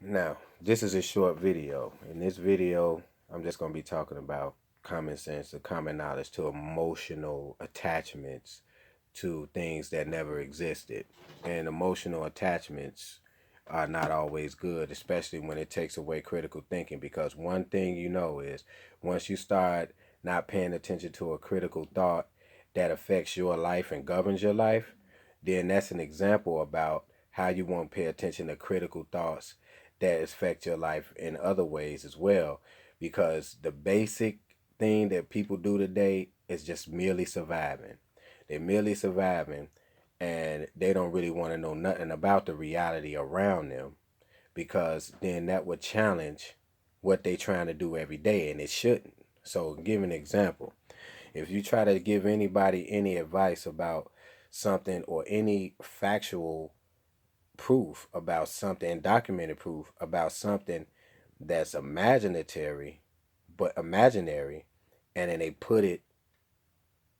Now, this is a short video. In this video, I'm just going to be talking about common sense, or common knowledge to emotional attachments to things that never existed. And emotional attachments are not always good, especially when it takes away critical thinking. Because one thing you know is once you start not paying attention to a critical thought that affects your life and governs your life, then that's an example about how you won't pay attention to critical thoughts that affect your life in other ways as well. Because the basic thing that people do today is just merely surviving. They're merely surviving, and they don't really want to know nothing about the reality around them, because then that would challenge what they're trying to do every day, and it shouldn't. So, give an example. If you try to give anybody any advice about something, or any factual proof about something, documented proof about something that's imaginary, and then they put it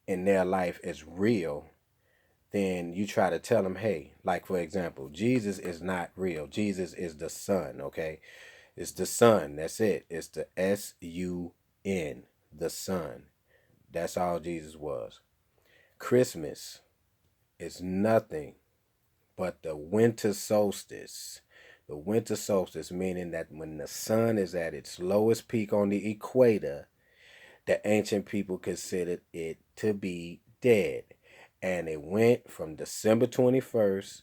in their life as real, then you try to tell them, hey, like for example, Jesus is not real. Jesus is the Son, okay? It's the Son. That's it. It's the SUN, the Son. That's all Jesus was. Christmas is nothing but the winter solstice. The winter solstice, meaning that when the sun is at its lowest peak on the equator, the ancient people considered it to be dead. And it went from December 21st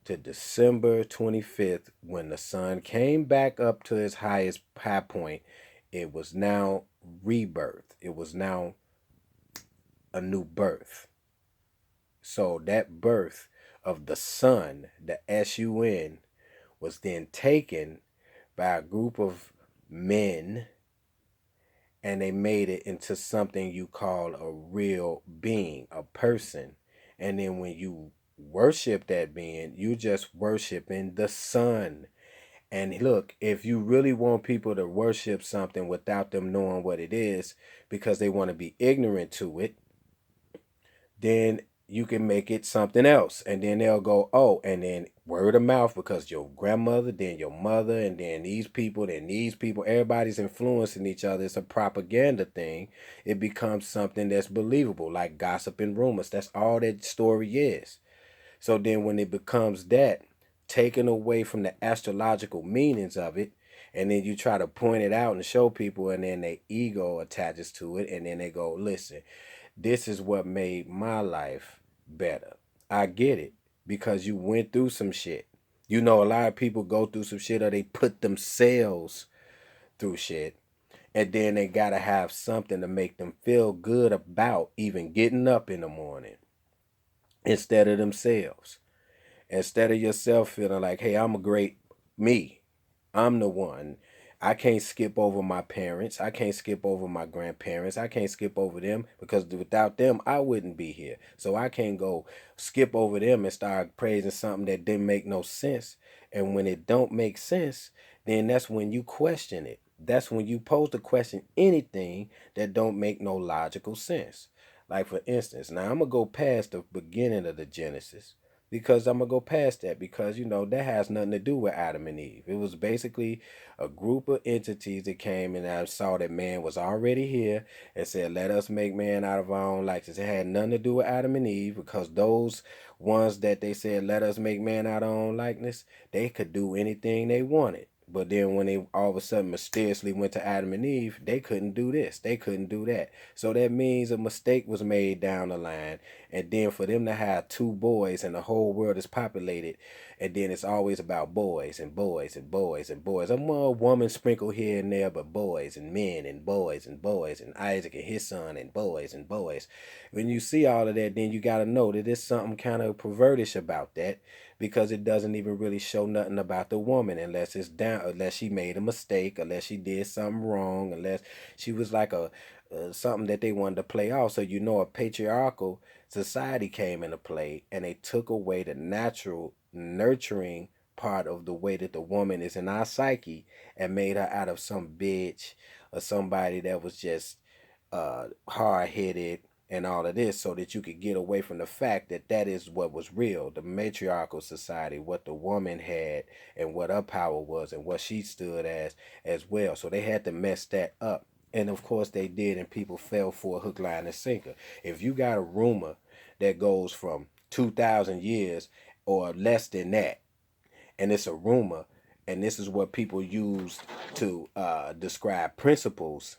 to December 25th, when the sun came back up to its highest high point. It was now rebirth. It was now a new birth. So that birth of the sun, the SUN, was then taken by a group of men, and they made it into something you call a real being, a person. And then when you worship that being, you just worshiping the sun. And look, if you really want people to worship something without them knowing what it is, because they want to be ignorant to it, then you can make it something else. And then they'll go, oh, and then word of mouth, because your grandmother, then your mother, and then these people, everybody's influencing each other. It's a propaganda thing. It becomes something that's believable, like gossip and rumors. That's all that story is. So then when it becomes that, taken away from the astrological meanings of it, and then you try to point it out and show people, and then their ego attaches to it, and then they go, listen, this is what made my life better. I get it, because you went through some shit. You know, a lot of people go through some shit, or they put themselves through shit, and then they gotta have something to make them feel good about even getting up in the morning, instead of themselves. Instead of yourself feeling like, hey, I'm a great me. I'm the one. I can't skip over my parents. I can't skip over my grandparents. I can't skip over them, because without them, I wouldn't be here. So I can't go skip over them and start praising something that didn't make no sense. And when it don't make sense, then that's when you question it. That's when you pose to question anything that don't make no logical sense. Like for instance, now I'm gonna go past the beginning of the Genesis, because I'm gonna go past that, because that has nothing to do with Adam and Eve. It was basically a group of entities that came, and I saw that man was already here, and said, "Let us make man out of our own likeness." It had nothing to do with Adam and Eve, because those ones that they said, "Let us make man out of our own likeness," they could do anything they wanted. But then when they all of a sudden mysteriously went to Adam and Eve, they couldn't do this, they couldn't do that. So that means a mistake was made down the line. And then for them to have two boys, and the whole world is populated, and then it's always about boys and boys and boys and boys. A more woman sprinkled here and there, but boys and men and boys and boys, and Isaac and his son and boys and boys. When you see all of that, then you got to know that there's something kind of pervertish about that, because it doesn't even really show nothing about the woman, unless it's down, unless she made a mistake, unless she did something wrong, unless she was like a something that they wanted to play off. So a patriarchal society came into play, and they took away the natural nurturing part of the way that the woman is in our psyche, and made her out of some bitch, or somebody that was just hard headed, and all of this, so that you could get away from the fact that that is what was real, the matriarchal society, what the woman had and what her power was and what she stood as well. So they had to mess that up. And of course they did, and people fell for a hook, line, and sinker. If you got a rumor that goes from 2,000 years or less than that, and it's a rumor, and this is what people use to describe principles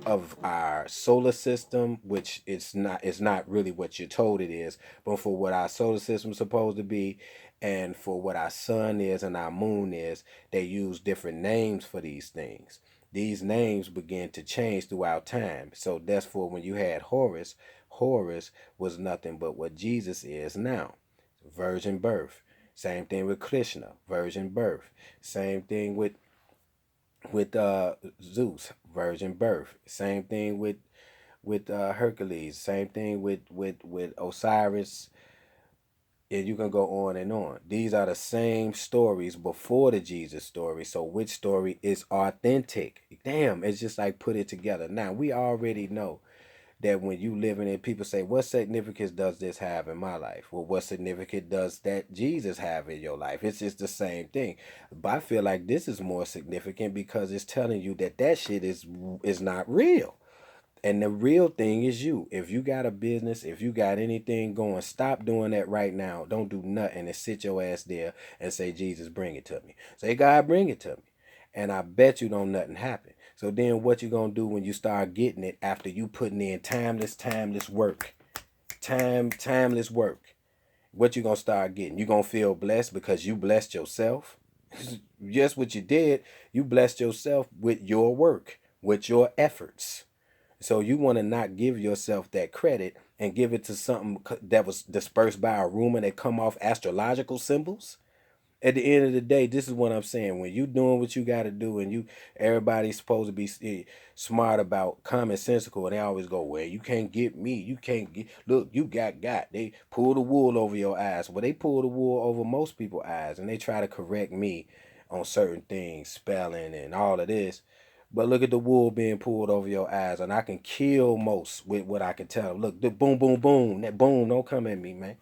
of our solar system, which it's not really what you're told it is, but for what our solar system is supposed to be, and for what our sun is and our moon is, they use different names for these things. These names begin to change throughout time. So that's for when you had Horus. Horus was nothing but what Jesus is now, virgin birth. Same thing with Krishna, virgin birth. Same thing with Zeus, virgin birth. Same thing with Hercules. Same thing with Osiris. And you can go on and on. These are the same stories before the Jesus story. So which story is authentic? Damn, it's just like put it together. Now we already know that when you living in, people say, what significance does this have in my life? Well, what significance does that Jesus have in your life? It's just the same thing. But I feel like this is more significant because it's telling you that that shit is not real. And the real thing is you. If you got a business, if you got anything going, stop doing that right now. Don't do nothing and sit your ass there and say, Jesus, bring it to me. Say, God, bring it to me. And I bet you don't nothing happen. So then what you gonna do when you start getting it after you putting in timeless work? Timeless work. What you gonna start getting? You gonna feel blessed because you blessed yourself? Just what you did, you blessed yourself with your work, with your efforts. So you want to not give yourself that credit and give it to something that was dispersed by a rumor that come off astrological symbols. At the end of the day, this is what I'm saying. When you doing what you got to do, and everybody's supposed to be smart about commonsensical, and they always go, "Well, you can't get me. You can't get. Look, you got." They pull the wool over your eyes. Well, they pull the wool over most people's eyes, and they try to correct me on certain things, spelling and all of this. But look at the wool being pulled over your eyes, and I can kill most with what I can tell them. Look, the boom, boom, boom. That boom, don't come at me, man.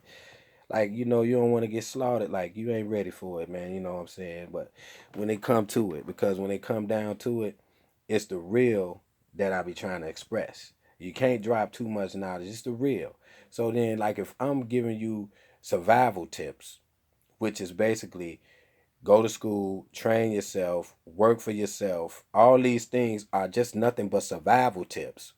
Like, you don't want to get slaughtered. Like, you ain't ready for it, man. You know what I'm saying? But when they come to it, because when they come down to it, it's the real that I be trying to express. You can't drop too much knowledge. It's the real. So then, like, if I'm giving you survival tips, which is basically go to school, train yourself, work for yourself, all these things are just nothing but survival tips.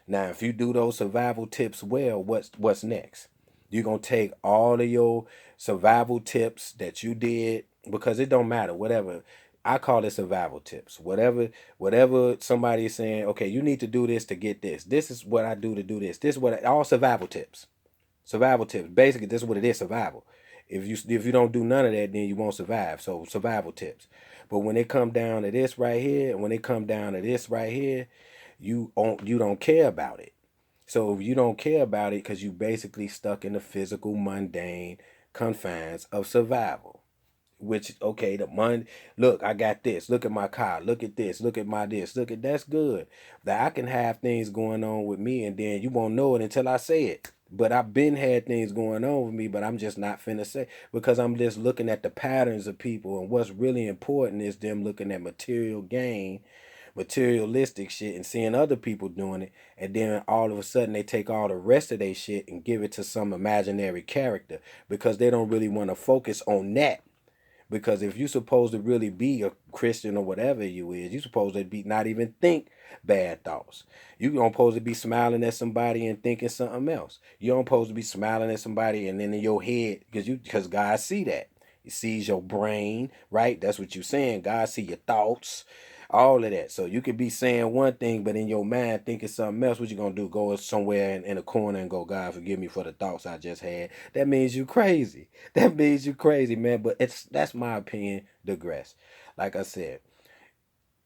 Now, if you do those survival tips well, what's next? You're gonna take all of your survival tips that you did, because it don't matter, whatever. I call it survival tips. Whatever somebody is saying, okay, you need to do this to get this. This is what I do to do this. This is all survival tips. Survival tips. Basically, this is what it is, survival. If you don't do none of that, then you won't survive. So survival tips. But when it come down to this right here, and when it come down to this right here, you don't care about it. So if you don't care about it, because you basically stuck in the physical, mundane confines of survival. Which, okay, the money, look, I got this. Look at my car. Look at this. Look at my this. Look at that's good. That I can have things going on with me, and then you won't know it until I say it. But I've been had things going on with me, but I'm just not finna say, because I'm just looking at the patterns of people, and what's really important is them looking at material gain, materialistic shit, and seeing other people doing it, and then all of a sudden they take all the rest of their shit and give it to some imaginary character, because they don't really want to focus on that. Because if you're supposed to really be a Christian or whatever you is, you're supposed to be not even think bad thoughts. You don't supposed to be smiling at somebody and thinking something else. You don't supposed to be smiling at somebody and then in your head, because God see that. He sees your brain, right? That's what you're saying. God see your thoughts, all of that. So you could be saying one thing, but in your mind thinking something else. What you gonna do? Go somewhere in a corner and go, God, forgive me for the thoughts I just had. That means you crazy. That means you crazy, man. But that's my opinion. Digress. Like I said,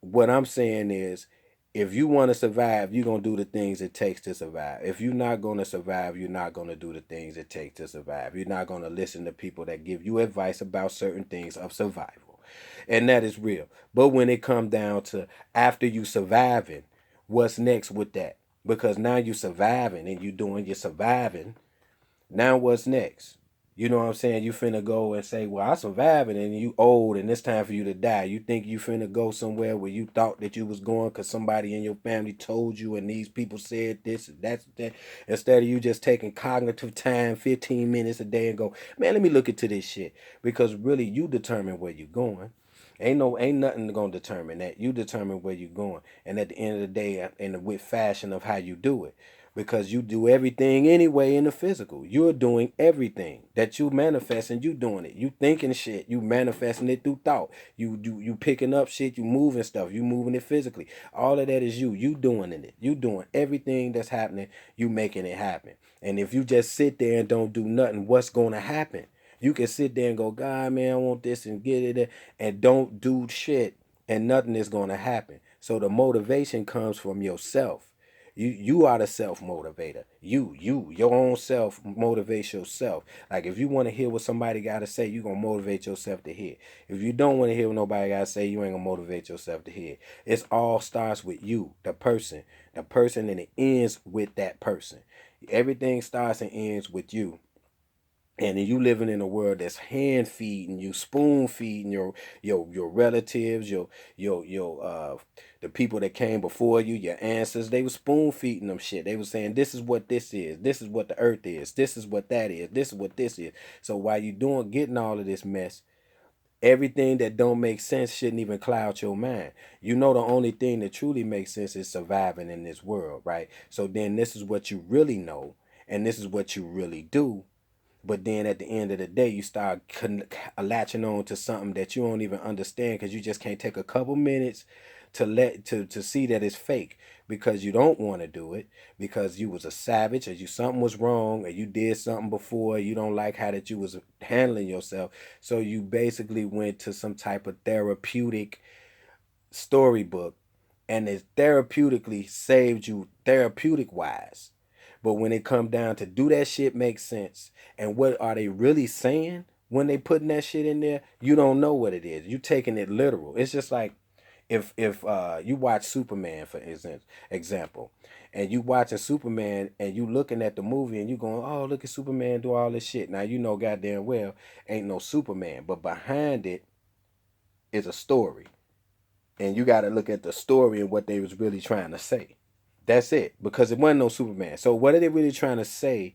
what I'm saying is, if you want to survive, you're going to do the things it takes to survive. If you're not going to survive, you're not going to do the things it takes to survive. You're not going to listen to people that give you advice about certain things of survival. And that is real. But when it comes down to after you surviving, what's next with that? because now you surviving and you doing your surviving. Now what's next? You know what I'm saying? You finna go and say, well, I surviving, and you old and it's time for you to die. You think you finna go somewhere where you thought that you was going because somebody in your family told you and these people said this and that's that. Instead of you just taking cognitive time, 15 minutes a day and go, man, let me look into this shit. Because really you determine where you're going. Ain't nothing gonna determine that. You determine where you're going. And at the end of the day, in the with fashion of how you do it, because you do everything anyway in the physical. You're doing everything that you manifesting. You doing it. You thinking shit. You manifesting it through thought. You picking up shit. You moving stuff. You moving it physically. All of that is you. You doing it. You doing everything that's happening. You making it happen. And if you just sit there and don't do nothing, what's gonna happen? You can sit there and go, God, man, I want this and get it, and don't do shit, and nothing is gonna happen. So the motivation comes from yourself. You are the self motivator. Your own self motivates yourself. Like if you want to hear what somebody gotta say, you gonna motivate yourself to hear. If you don't want to hear what nobody gotta say, you ain't gonna motivate yourself to hear. It's all starts with you, the person, and it ends with that person. Everything starts and ends with you. And then you living in a world that's hand feeding you, spoon feeding your relatives, your the people that came before you, your ancestors. They were spoon feeding them shit. They were saying this is what this is, this is what the earth is, this is what that is, this is what this is. So while you getting all of this mess, everything that don't make sense shouldn't even cloud your mind. You know the only thing that truly makes sense is surviving in this world, right? So then this is what you really know, and this is what you really do. But then at the end of the day, you start latching on to something that you don't even understand because you just can't take a couple minutes to see that it's fake, because you don't want to do it, because you was a savage, or you something was wrong, or you did something before, you don't like how that you was handling yourself. So you basically went to some type of therapeutic storybook, and it therapeutically saved you therapeutic wise. But when it come down to do that shit make sense, and what are they really saying when they putting that shit in there, you don't know what it is. You taking it literal. It's just like if you watch Superman for example, and you watching Superman and you looking at the movie and you going, oh, look at Superman do all this shit. Now you know goddamn well ain't no Superman, but behind it is a story, and you got to look at the story and what they was really trying to say. That's it, because it wasn't no Superman. So what are they really trying to say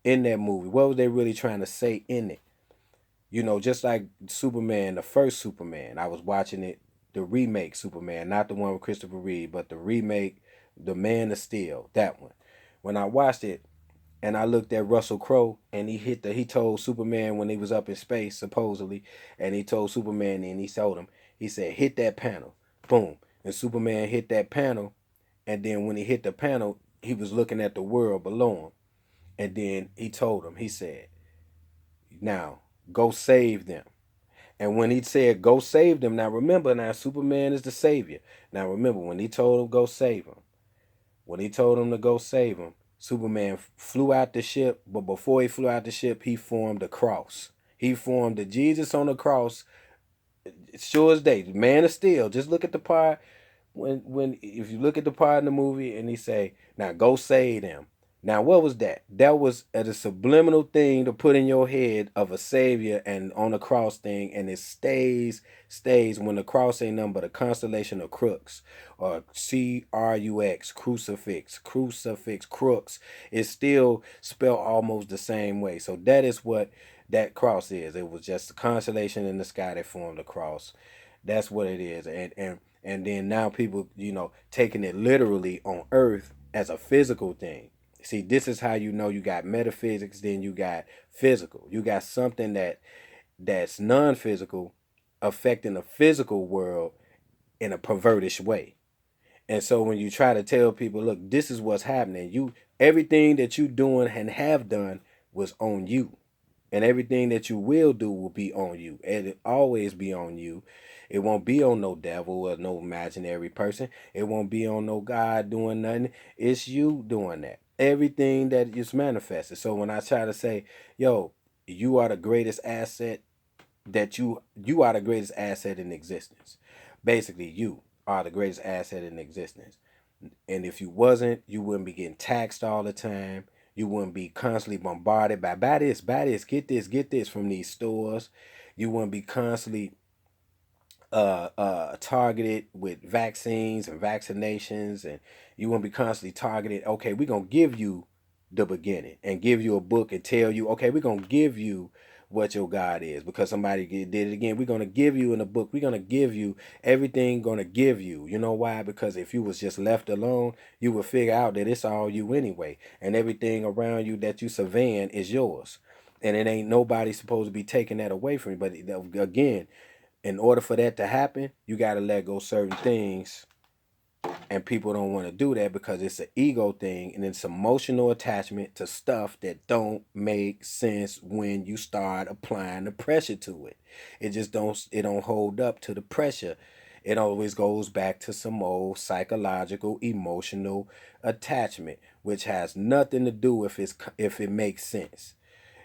in that movie? What was they really trying to say in it? You know, just like Superman, the first Superman, I was watching it, the remake Superman, not the one with Christopher Reeve, but the remake, the Man of Steel, that one. When I watched it, and I looked at Russell Crowe, and he told Superman when he was up in space supposedly, and he told Superman, and he told him, he said, hit that panel, boom, and Superman hit that panel, and then when he hit the panel, he was looking at the world below him, and then he told him, he said, now go save them. And when he said go save them, now remember, now Superman is the savior. Now remember, when he told him go save him, when he told him to go save him, Superman flew out the ship, but before he flew out the ship, he formed a cross. He formed the Jesus on the cross. Sure as day, Man of Steel. Just look at the part when if you look at the part in the movie and he say, now go save them. Now what was that? That was a subliminal thing to put in your head of a savior and on the cross thing, and it stays when the cross ain't nothing but a constellation of crooks, or CRUX, crucifix, crooks. It's still spelled almost the same way. So that is what that cross is. It was just a constellation in the sky that formed a cross. That's what it is. And then now people, taking it literally on earth as a physical thing. See, this is how you know you got metaphysics, then you got physical. You got something that's non-physical affecting the physical world in a pervertish way. And so when you try to tell people, look, this is what's happening, everything that you doing and have done was on you. And everything that you will do will be on you. And it always be on you. It won't be on no devil or no imaginary person. It won't be on no God doing nothing. It's you doing that. Everything that is manifested. So when I try to say, yo, you are the greatest asset you are the greatest asset in existence. Basically, you are the greatest asset in existence. And if you wasn't, you wouldn't be getting taxed all the time. You wouldn't be constantly bombarded by buy this, get this from these stores. You wouldn't be constantly targeted with vaccines and vaccinations, and you won't be constantly targeted. Okay, we're gonna give you the beginning and give you a book and tell you, okay, we're gonna give you what your God is because somebody did it again. We're gonna give you in a book. We're gonna give you everything. Gonna give you. You know why? Because if you was just left alone, you would figure out that it's all you anyway, and everything around you that you surveying is yours, and it ain't nobody supposed to be taking that away from you. But again, in order for that to happen, you got to let go certain things, and people don't want to do that because it's an ego thing and it's emotional attachment to stuff that don't make sense when you start applying the pressure to it. It don't hold up to the pressure. It always goes back to some old psychological emotional attachment, which has nothing to do if it makes sense.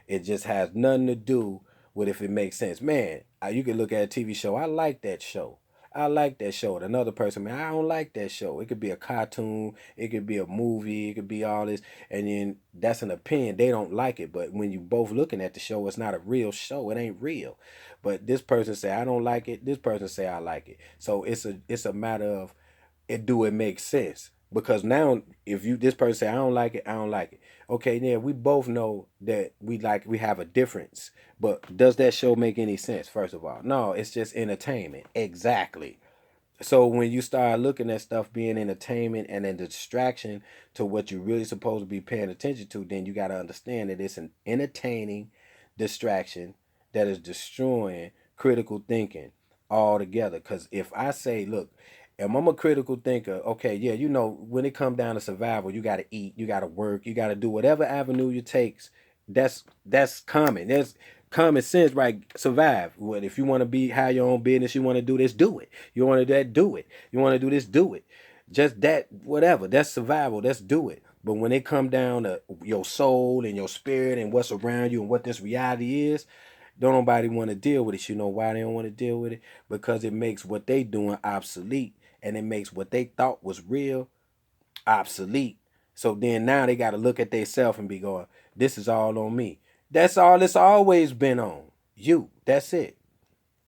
It just has nothing to do with if it makes sense. Man, you can look at a TV show. I like that show. I like that show. Another person, man, I don't like that show. It could be a cartoon, it could be a movie, it could be all this, and then that's an opinion. They don't like it, but when you both looking at the show, it's not a real show. It ain't real. But this person say I don't like it. This person say I like it. So it's a matter of do it make sense? Because now if you this person say I don't like it, I don't like it. Okay, yeah, we both know that we have a difference. But does that show make any sense, first of all? No, it's just entertainment. Exactly. So when you start looking at stuff being entertainment and a distraction to what you're really supposed to be paying attention to, then you got to understand that it's an entertaining distraction that is destroying critical thinking altogether. Because if I say, look, if I'm a critical thinker, okay, yeah, when it comes down to survival, you got to eat, you got to work, you got to do whatever avenue you takes. That's common. There's common sense, right? Survive. What if you want to have your own business? You want to do this, do it. You want to do that, do it. You want to do this, do it. Just that, whatever. That's survival. Let's do it. But when it come down to your soul and your spirit and what's around you and what this reality is, don't nobody want to deal with it. You know why they don't want to deal with it? Because it makes what they doing obsolete, and it makes what they thought was real obsolete. So then now they got to look at themselves and be going, this is all on me. That's all it's always been on. You. That's it.